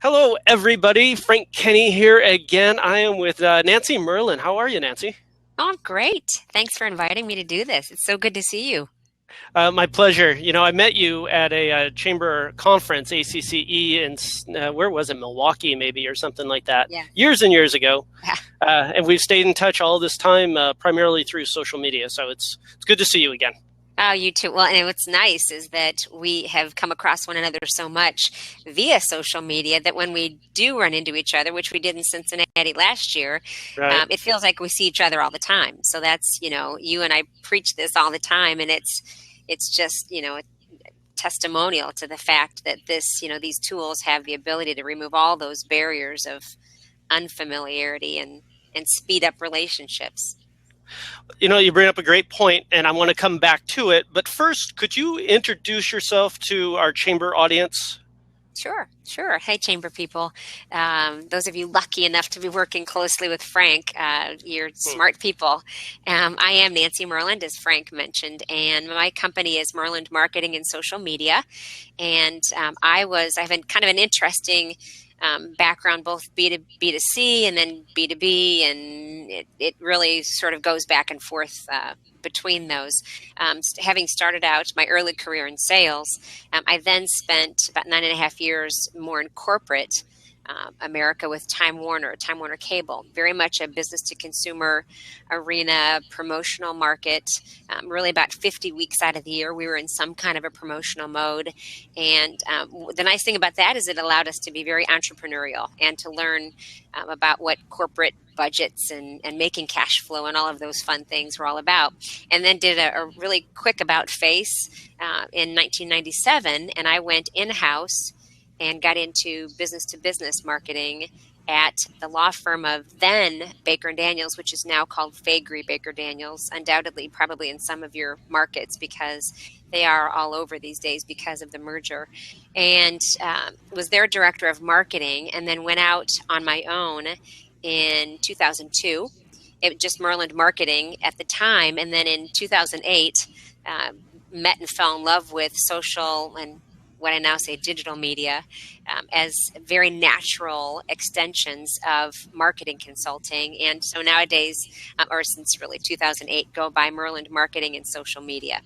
Hello, everybody. Frank Kenny here again. I am with Nancy Myrland. How are you, Nancy? Oh, great. Thanks for inviting me to do this. It's so good to see you. My pleasure. I met you at a chamber conference, ACCE, in where was it, Milwaukee, maybe, or something like that, Yeah. years and years ago. Yeah. And we've stayed in touch all this time, primarily through social media. So it's good to see you again. Oh, you too. Well, and what's nice is that we have come across one another so much via social media that when we do run into each other, which we did in Cincinnati last year, Right. it feels like we see each other all the time. So that's, you and I preach this all the time, and it's just, a testimonial to the fact that these tools have the ability to remove all those barriers of unfamiliarity and speed up relationships. You bring up a great point, and I want to come back to it. But first, could you introduce yourself to our chamber audience? Sure, sure. Hey, chamber people. Those of you lucky enough to be working closely with Frank, you're smart people. I am Nancy Myrland, as Frank mentioned, and my company is Myrland Marketing and Social Media. And I have kind of an interesting background, both B2C and then B2B, and it really sort of goes back and forth between those. Having started out my early career in sales, I then spent about 9.5 years more in corporate America with Time Warner Cable, very much a business to consumer arena, promotional market. Really, about 50 weeks out of the year, we were in some kind of a promotional mode. And the nice thing about that is it allowed us to be very entrepreneurial and to learn about what corporate budgets and making cash flow and all of those fun things were all about. And then did a really quick about face in 1997, and I went in-house and got into business-to-business marketing at the law firm of then Baker & Daniels, which is now called Faegre Baker Daniels, undoubtedly probably in some of your markets because they are all over these days because of the merger, and was their director of marketing, and then went out on my own in 2002. It was just Myrland Marketing at the time, and then in 2008, met and fell in love with social and what I now say digital media as very natural extensions of marketing consulting. And so nowadays, or since really 2008, go by Myrland Marketing and Social Media.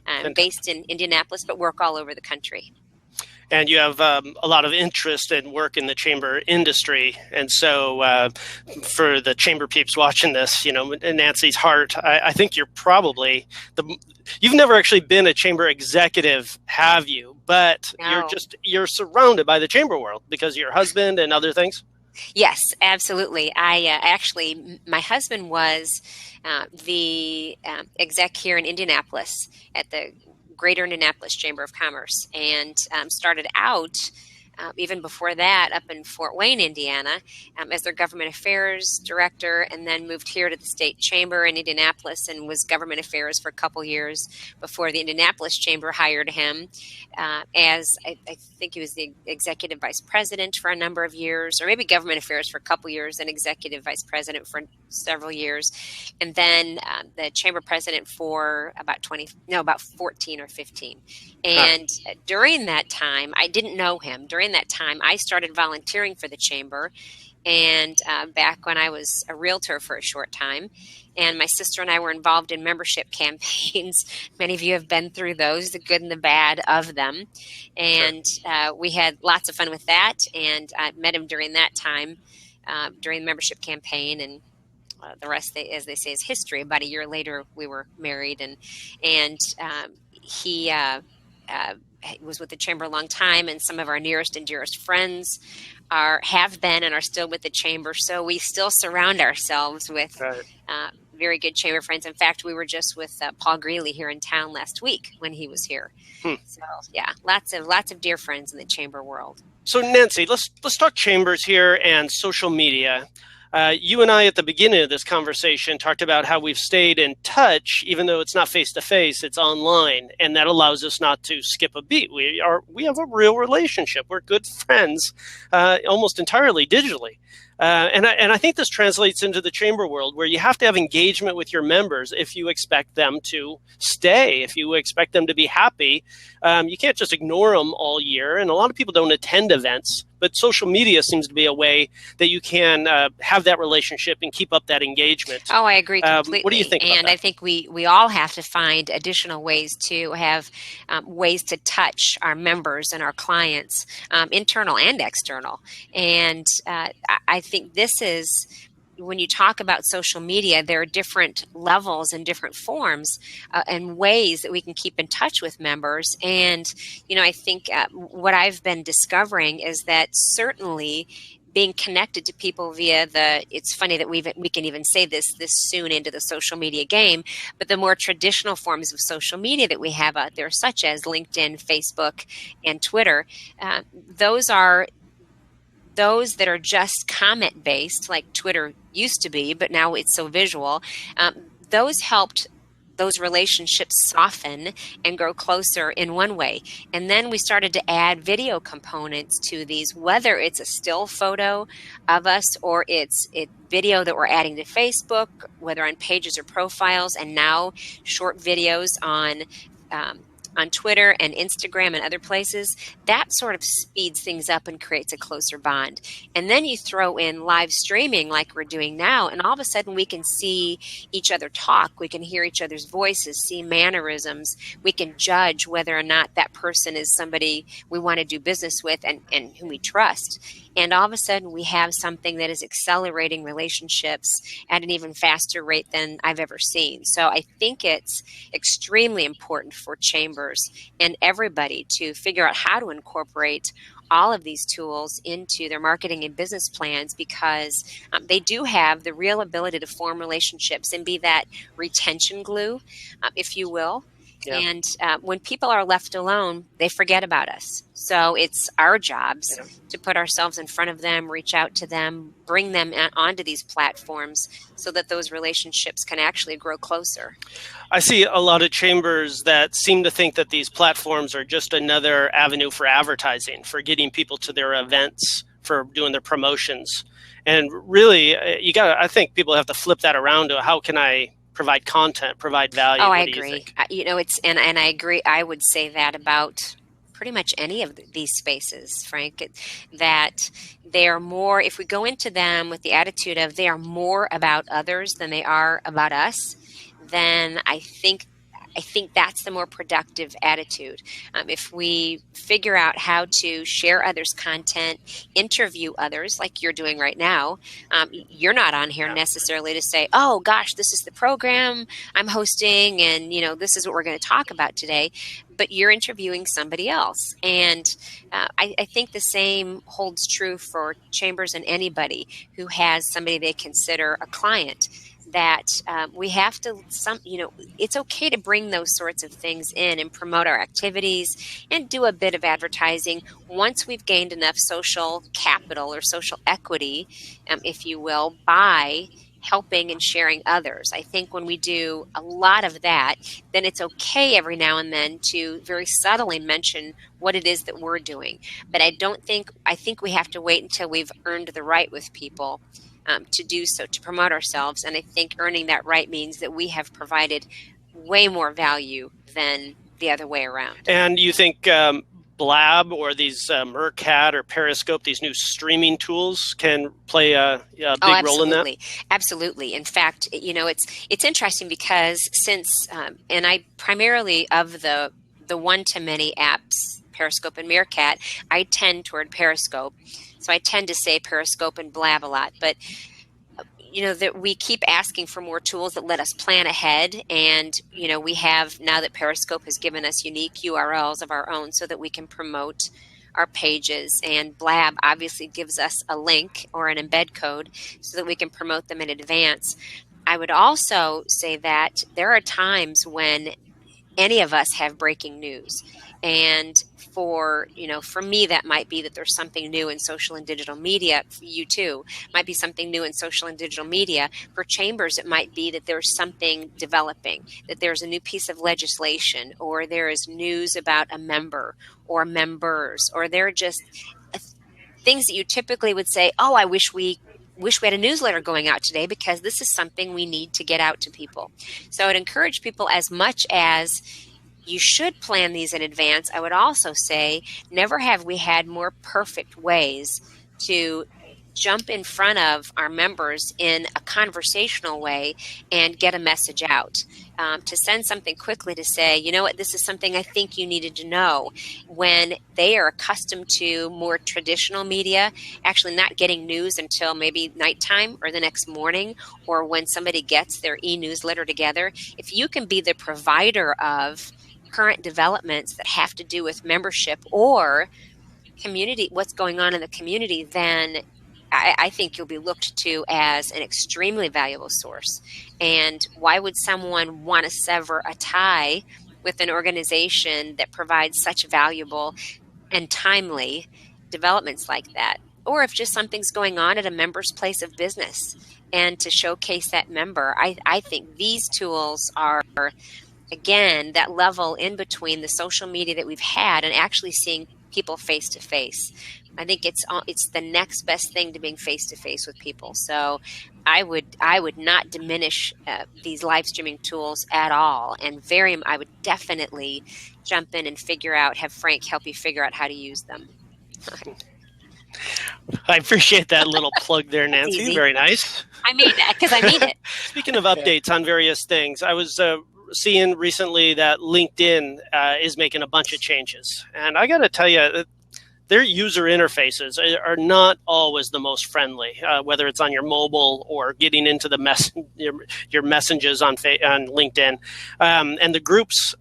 I'm based in Indianapolis, but work all over the country. And you have a lot of interest and work in the chamber industry. And so for the chamber peeps watching this, in Nancy's heart, I think you're probably you've never actually been a chamber executive, have you? But No. you're surrounded by the chamber world because of your husband and other things. Yes, absolutely. My husband was the exec here in Indianapolis at the Greater Indianapolis Chamber of Commerce, and started out even before that up in Fort Wayne, Indiana, as their government affairs director, and then moved here to the state chamber in Indianapolis and was government affairs for a couple years before the Indianapolis Chamber hired him as I think he was the executive vice president for a number of years, or maybe government affairs for a couple years and executive vice president for several years, and then the chamber president for about 14 or 15. And during that time, I didn't know him. During that time, I started volunteering for the chamber, and back when I was a realtor for a short time. And my sister and I were involved in membership campaigns. Many of you have been through those, the good and the bad of them. And we had lots of fun with that. And I met him during that time, during the membership campaign. And the rest, as they say, is history. About a year later, we were married. And he was with the chamber a long time. And some of our nearest and dearest friends have been and are still with the chamber. So we still surround ourselves with very good chamber friends. In fact, we were just with Paul Greeley here in town last week when he was here. So yeah, lots of dear friends in the chamber world. So Nancy, let's talk chambers here and social media. You and I at the beginning of this conversation talked about how we've stayed in touch, even though it's not face to face, it's online, and that allows us not to skip a beat. We have a real relationship. We're good friends, almost entirely digitally. And I think this translates into the chamber world, where you have to have engagement with your members if you expect them to stay, if you expect them to be happy. You can't just ignore them all year. And a lot of people don't attend events, but social media seems to be a way that you can have that relationship and keep up that engagement. Oh, I agree completely. What do you think about and that? I think we all have to find additional ways to have ways to touch our members and our clients, internal and external. And I think this is, when you talk about social media, there are different levels and different forms and ways that we can keep in touch with members. And, I think what I've been discovering is that certainly being connected to people via it's funny that we can even say this soon into the social media game, but the more traditional forms of social media that we have out there, such as LinkedIn, Facebook, and Twitter, those that are just comment based, like Twitter used to be, but now it's so visual. Those helped those relationships soften and grow closer in one way. And then we started to add video components to these, whether it's a still photo of us or it's video that we're adding to Facebook, whether on pages or profiles, and now short videos on Twitter and Instagram and other places. That sort of speeds things up and creates a closer bond. And then you throw in live streaming like we're doing now, and all of a sudden we can see each other talk. We can hear each other's voices, see mannerisms. We can judge whether or not that person is somebody we want to do business with and whom we trust. And all of a sudden we have something that is accelerating relationships at an even faster rate than I've ever seen. So I think it's extremely important for chambers and everybody to figure out how to incorporate all of these tools into their marketing and business plans, because they do have the real ability to form relationships and be that retention glue, if you will. Yeah. And when people are left alone, they forget about us. So it's our jobs to put ourselves in front of them, reach out to them, bring them onto these platforms so that those relationships can actually grow closer. I see a lot of chambers that seem to think that these platforms are just another avenue for advertising, for getting people to their events, for doing their promotions. And really, I think people have to flip that around to how can I provide content, provide value. Oh, I agree. And I agree. I would say that about pretty much any of these spaces, Frank, that they are more, if we go into them with the attitude of they are more about others than they are about us, then I think that's the more productive attitude. If we figure out how to share others' content, interview others like you're doing right now, you're not on here necessarily to say, oh gosh, this is the program I'm hosting and this is what we're going to talk about today, but you're interviewing somebody else. And I think the same holds true for chambers and anybody who has somebody they consider a client. That we have to, it's okay to bring those sorts of things in and promote our activities and do a bit of advertising once we've gained enough social capital or social equity, if you will, by helping and sharing others. I think when we do a lot of that, then it's okay every now and then to very subtly mention what it is that we're doing. But I think we have to wait until we've earned the right with people to do so, to promote ourselves. And I think earning that right means that we have provided way more value than the other way around. And you think Blab or these Meerkat or Periscope, these new streaming tools, can play a big role in that? Absolutely. In fact, it's interesting because since, and I primarily of the one-to-many apps, Periscope and Meerkat, I tend toward Periscope. So I tend to say Periscope and Blab a lot, but that we keep asking for more tools that let us plan ahead. And, we have, now that Periscope has given us unique URLs of our own so that we can promote our pages, and Blab obviously gives us a link or an embed code so that we can promote them in advance. I would also say that there are times when any of us have breaking news. And for me, that might be that there's something new in social and digital media. For you too, might be something new in social and digital media. For chambers, it might be that there's something developing, that there's a new piece of legislation, or there is news about a member or members, or they're just things that you typically would say, oh, I wish we wish we had a newsletter going out today because this is something we need to get out to people. So I'd encourage people, as much as you should plan these in advance, I would also say never have we had more perfect ways to jump in front of our members in a conversational way and get a message out. To send something quickly to say, you know what, this is something I think you needed to know, when they are accustomed to more traditional media, actually not getting news until maybe nighttime or the next morning, or when somebody gets their e-newsletter together. If you can be the provider of current developments that have to do with membership or community, what's going on in the community, then I think you'll be looked to as an extremely valuable source. And why would someone want to sever a tie with an organization that provides such valuable and timely developments like that? Or if just something's going on at a member's place of business, and to showcase that member, I think these tools are, again, that level in between the social media that we've had and actually seeing people face to face. I think it's the next best thing to being face to face with people. So I would not diminish these live streaming tools at all, and I would definitely jump in and have Frank help you figure out how to use them. I appreciate that little plug there, Nancy. Easy. Very nice. I mean that because I mean it. Speaking of updates on various things, I was seeing recently that LinkedIn is making a bunch of changes. And I got to tell you, their user interfaces are not always the most friendly, whether it's on your mobile or getting into your messages on LinkedIn. And the groups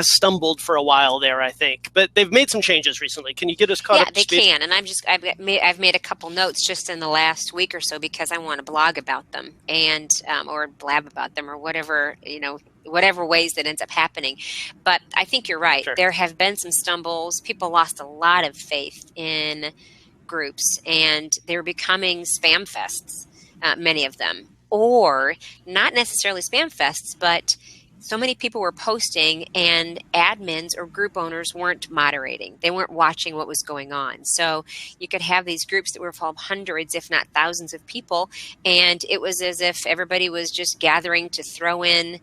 stumbled for a while there, I think. But they've made some changes recently. Can you get us caught up to speed? Yeah, they can. And I've made a couple notes just in the last week or so because I want to blog about them and or blab about them or whatever, whatever ways that ends up happening. But I think you're right. Sure. There have been some stumbles. People lost a lot of faith in groups, and they're becoming spam fests, many of them. Or not necessarily spam fests, but so many people were posting and admins or group owners weren't moderating. They weren't watching what was going on. So you could have these groups that were full of hundreds, if not thousands of people, and it was as if everybody was just gathering to throw in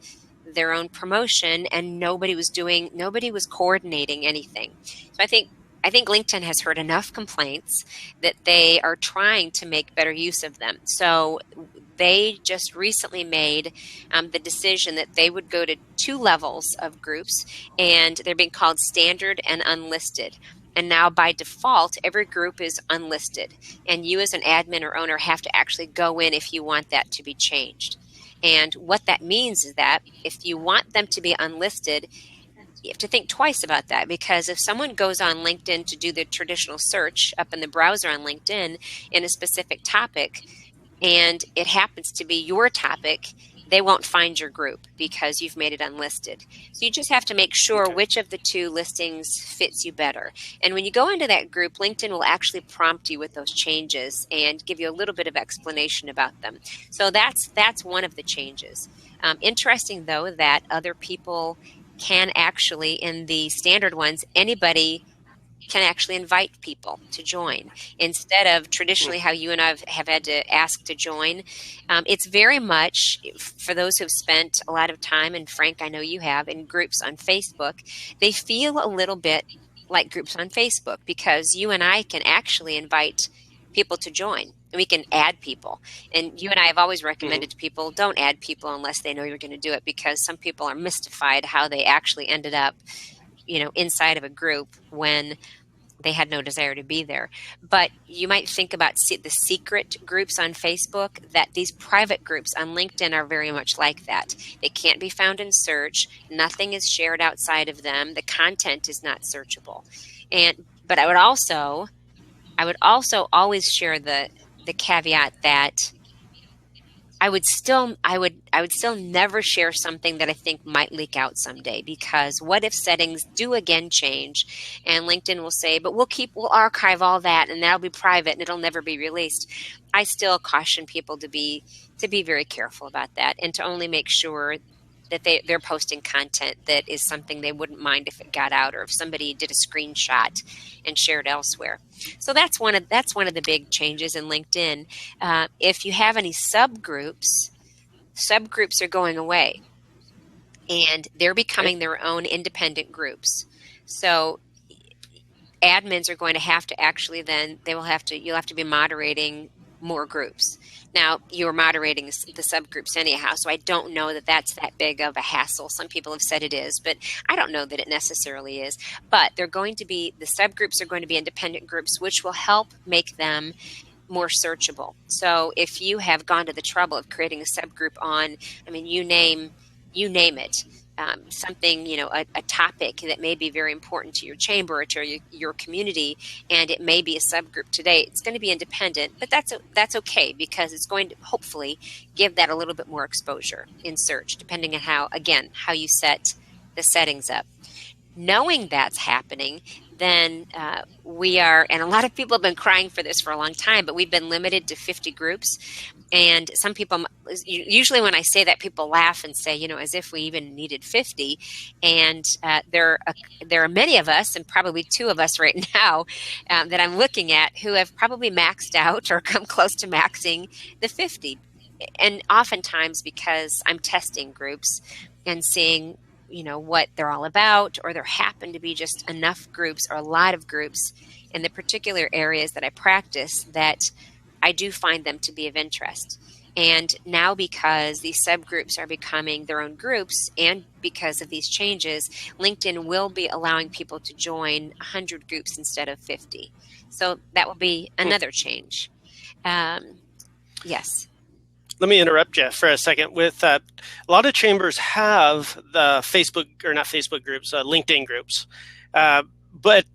their own promotion, and nobody was coordinating anything. So I think LinkedIn has heard enough complaints that they are trying to make better use of them. So they just recently made the decision that they would go to 2 levels of groups, and they're being called standard and unlisted. And now by default, every group is unlisted, and you as an admin or owner have to actually go in if you want that to be changed. And what that means is that if you want them to be unlisted, you have to think twice about that, because if someone goes on LinkedIn to do the traditional search up in the browser on LinkedIn in a specific topic, and it happens to be your topic, they won't find your group because you've made it unlisted. So you just have to make sure which of the 2 listings fits you better. And when you go into that group, LinkedIn will actually prompt you with those changes and give you a little bit of explanation about them. So that's one of the changes. Interesting, though, that other people can actually, in the standard ones, anybody can actually invite people to join instead of traditionally how you and I have had to ask to join. It's very much, for those who've spent a lot of time, and Frank, I know you have, in groups on Facebook, they feel a little bit like groups on Facebook because you and I can actually invite people to join. We can add people. And you and I have always recommended to people, don't add people unless they know you're going to do it, because some people are mystified how they actually ended up inside of a group when they had no desire to be there. But you might think about the secret groups on Facebook, that these private groups on LinkedIn are very much like that. They can't be found in search. Nothing is shared outside of them. The content is not searchable. But I would also always share the caveat that I would still never share something that I think might leak out someday, because what if settings do again change and LinkedIn will say, but we'll archive all that and that'll be private and it'll never be released. I still caution people to be very careful about that and to only make sure that they're posting content that is something they wouldn't mind if it got out, or if somebody did a screenshot and shared elsewhere. So that's one of the big changes in LinkedIn. If you have any subgroups are going away, and they're becoming their own independent groups. So admins are going to have to actually you'll have to be moderating more groups. Now, you're moderating the subgroups anyhow, so I don't know that that's that big of a hassle. Some people have said it is, but I don't know that it necessarily is. But the subgroups are going to be independent groups, which will help make them more searchable. So if you have gone to the trouble of creating a subgroup on, you name it, something, a topic that may be very important to your chamber or to your community, and it may be a subgroup today. It's going to be independent, but that's okay, because it's going to hopefully give that a little bit more exposure in search, depending on how you set the settings up. Knowing that's happening, then we are, and a lot of people have been crying for this for a long time, but we've been limited to 50 groups. And some people, usually when I say that, people laugh and say, as if we even needed 50. And there are many of us, and probably 2 of us right now, that I'm looking at, who have probably maxed out or come close to maxing the 50. And oftentimes because I'm testing groups and seeing what they're all about, or there happen to be just enough groups or a lot of groups in the particular areas that I practice that I do find them to be of interest. And now, because these subgroups are becoming their own groups, and because of these changes, LinkedIn will be allowing people to join 100 groups instead of 50. So that will be another change. Yes. Let me interrupt you for a second. With a lot of chambers have the LinkedIn groups, but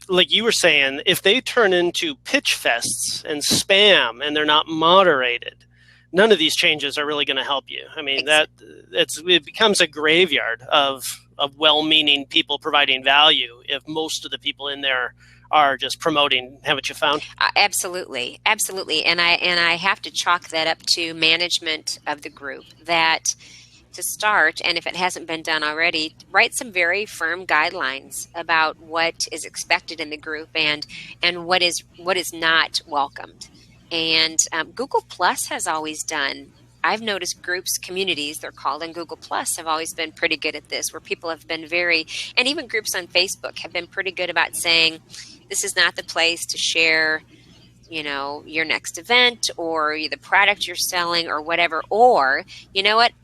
like you were saying, if they turn into pitch fests and spam and they're not moderated, none of these changes are really going to help you. It becomes a graveyard of well-meaning people providing value if most of the people in there are just promoting. Haven't you found? Absolutely. And I have to chalk that up to management of the group, that to start, and if it hasn't been done already, write some very firm guidelines about what is expected in the group and what is not welcomed. And Google Plus has always done. I've noticed communities, they're called, and Google Plus have always been pretty good at this, where people have been and even groups on Facebook have been pretty good about saying, this is not the place to share, your next event or the product you're selling or whatever. Or,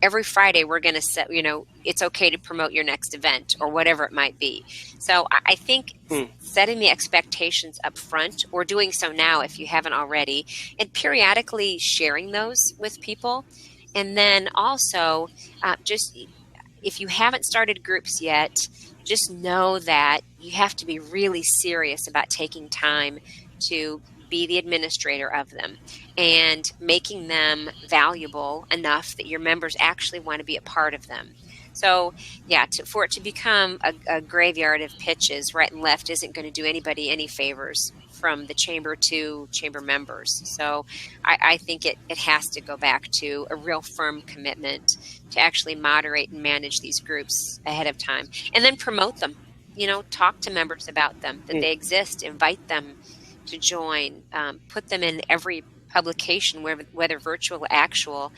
every Friday we're going to set, it's okay to promote your next event or whatever it might be. So I think setting the expectations up front, or doing so now if you haven't already, and periodically sharing those with people. And then also just, if you haven't started groups yet, just know that you have to be really serious about taking time to be the administrator of them and making them valuable enough that your members actually want to be a part of them. So, for it to become a graveyard of pitches right and left isn't going to do anybody any favors, from the chamber to chamber members. So I think it has to go back to a real firm commitment to actually moderate and manage these groups ahead of time, and then promote them. Talk to members about them, that they exist, invite them to join, put them in every publication, whether virtual or actual,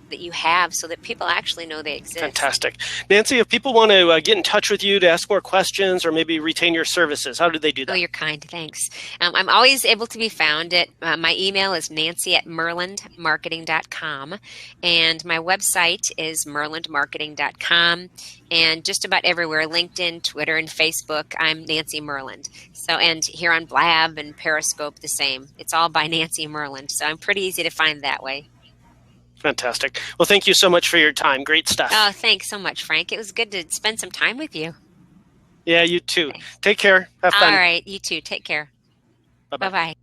that you have, so that people actually know they exist. Fantastic. Nancy, if people want to get in touch with you to ask more questions or maybe retain your services, how do they do that? Oh, you're kind. Thanks. I'm always able to be found at, my email is nancy@myrlandmarketing.com, and my website is myrlandmarketing.com, and just about everywhere, LinkedIn, Twitter, and Facebook, I'm Nancy Myrland. So, and here on Blab and Periscope, the same. It's all by Nancy Myrland. So I'm pretty easy to find that way. Fantastic. Well, thank you so much for your time. Great stuff. Oh, thanks so much, Frank. It was good to spend some time with you. Yeah, you too. Okay. Take care. Have fun. All right. You too. Take care. Bye-bye. Bye-bye.